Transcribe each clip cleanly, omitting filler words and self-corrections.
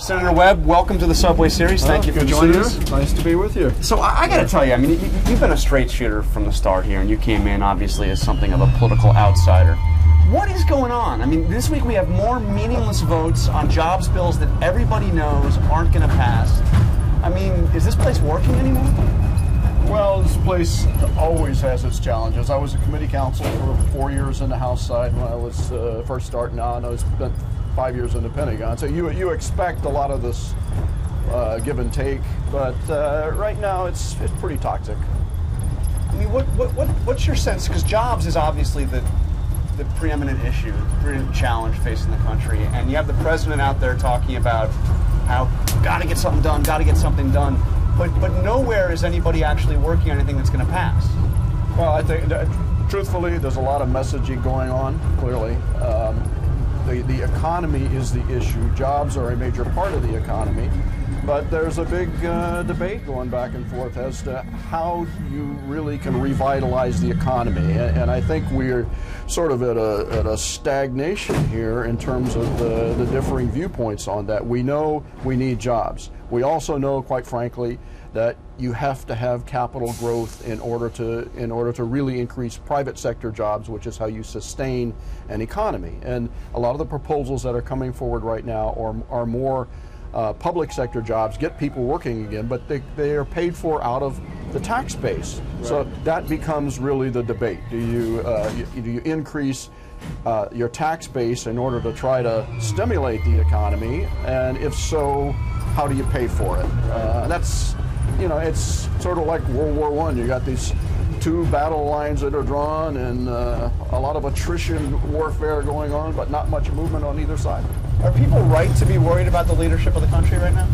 Senator Webb, welcome to the Subway Series. Thank you for joining us. Nice to be with you. So I got to tell you, I mean, you've been a straight shooter from the start here, and you came in obviously as something of a political outsider. What is going on? I mean, this week we have more meaningless votes on jobs bills that everybody knows aren't going to pass. I mean, is this place working anymore? Well, this place always has its challenges. I was a committee counsel for 4 years in the House side when I was first starting out, and I spent 5 years in the Pentagon. So you expect a lot of this give and take, but right now it's pretty toxic. I mean, what's your sense? Because jobs is obviously the preeminent issue, the preeminent challenge facing the country, and you have the president out there talking about how got to get something done, got to get something done, but nowhere is anybody actually working on anything that's going to pass. Well, I think truthfully, there's a lot of messaging going on. Clearly, the economy is the issue. Jobs are a major part of the economy. But there's a big debate going back and forth as to how you really can revitalize the economy. And I think we're sort of at a stagnation here in terms of the differing viewpoints on that. We know we need jobs. We also know, quite frankly, that you have to have capital growth in order to really increase private sector jobs, which is how you sustain an economy. And a lot of the proposals that are coming forward right now are more public sector jobs, get people working again, but they are paid for out of the tax base. Right. So that becomes really the debate. Do you increase your tax base in order to try to stimulate the economy? And if so, how do you pay for it? That's, it's sort of like World War I. You got these two battle lines that are drawn and a lot of attrition warfare going on, but not much movement on either side. Are people right to be worried about the leadership of the country right now?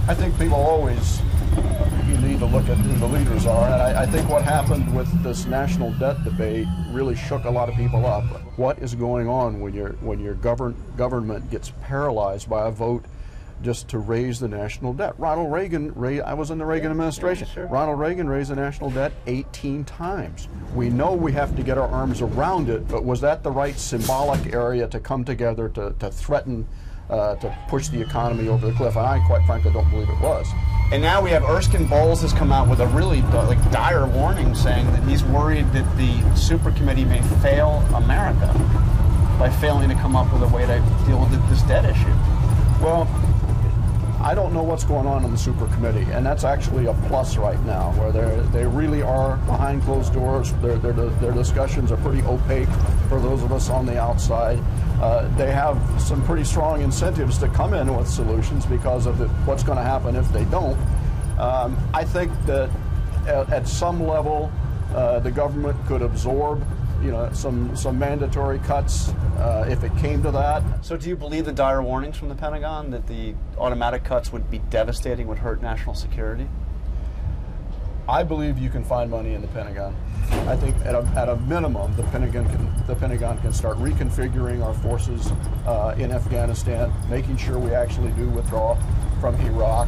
I think people always, you need to look at who the leaders are, and I think what happened with this national debt debate really shook a lot of people up. What is going on when your government gets paralyzed by a vote just to raise the national debt? Ronald Reagan, I was in the Reagan administration. Yeah, sure. Ronald Reagan raised the national debt 18 times. We know we have to get our arms around it, but was that the right symbolic area to come together to threaten to push the economy over the cliff? And I, quite frankly, don't believe it was. And now we have Erskine Bowles has come out with a really dire warning, saying that he's worried that the super committee may fail America by failing to come up with a way to deal with this debt issue. Well, I don't know what's going on in the super committee, and that's actually a plus right now, where they really are behind closed doors. Their discussions are pretty opaque for those of us on the outside. They have some pretty strong incentives to come in with solutions because of what's going to happen if they don't. I think that at some level, the government could absorb some mandatory cuts if it came to that. So do you believe the dire warnings from the Pentagon that the automatic cuts would be devastating, would hurt national security? I believe you can find money in the Pentagon. I think at a minimum, the Pentagon can start reconfiguring our forces in Afghanistan, making sure we actually do withdraw from Iraq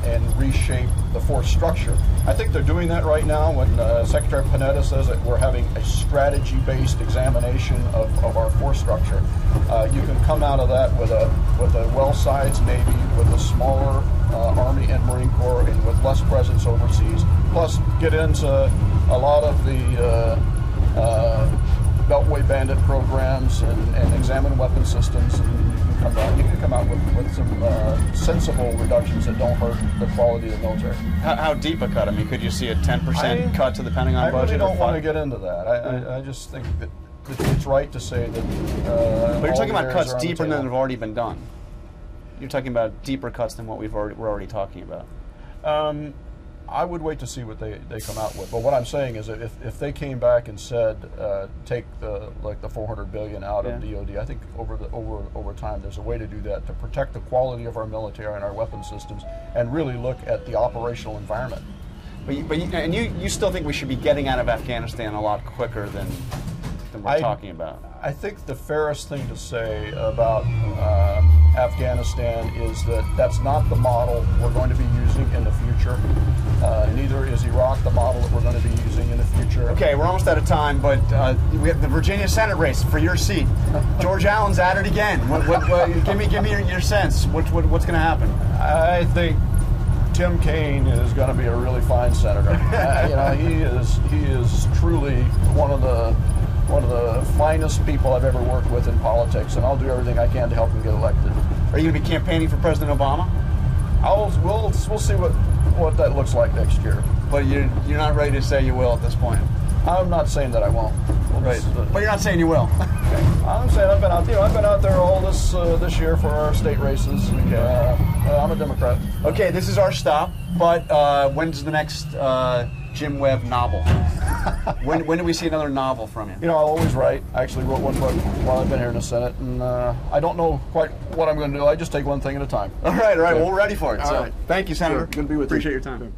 and reshape the force structure. I think they're doing that right now when Secretary Panetta says that we're having a strategy-based examination of our force structure. You can come out of that with a well-sized Navy, with a smaller Army and Marine Corps, and with less presence overseas. Plus, get into a lot of the Beltway bandit programs and examine weapon systems. And you can come out with some sensible reductions that don't hurt the quality of the military. How deep a cut? I mean, could you see a 10% cut to the Pentagon budget? I really don't want to get into that. I just think that it's right to say that. But you're talking about cuts deeper than have already been done. You're talking about deeper cuts than what we're already talking about. I would wait to see what they come out with. But what I'm saying is that if they came back and said take the $400 billion out of DoD, I think over time there's a way to do that to protect the quality of our military and our weapon systems, and really look at the operational environment. But you still think we should be getting out of Afghanistan a lot quicker than we're talking about? I think the fairest thing to say about Afghanistan is that that's not the model we're going to be using in the future. Neither is Iraq the model that we're going to be using in the future. Okay, we're almost out of time, but we have the Virginia Senate race for your seat. George Allen's at it again. Give me your sense. What's going to happen? I think Tim Kaine is going to be a really fine senator. He is truly one of the finest people I've ever worked with in politics, and I'll do everything I can to help him get elected. Are you going to be campaigning for President Obama? We'll see what that looks like next year. But you're not ready to say you will at this point. I'm not saying that I won't. Right. But you're not saying you will. Okay. I'm saying I've been out there all this year for our state races. And, I'm a Democrat. Okay, this is our stop. But when's the next Jim Webb novel? When do we see another novel from you? I always write. I actually wrote one book while I've been here in the Senate, and I don't know quite what I'm going to do. I just take one thing at a time. All right. Well, we're ready for it. All right. Thank you, Senator. Good to be with you. Appreciate your time.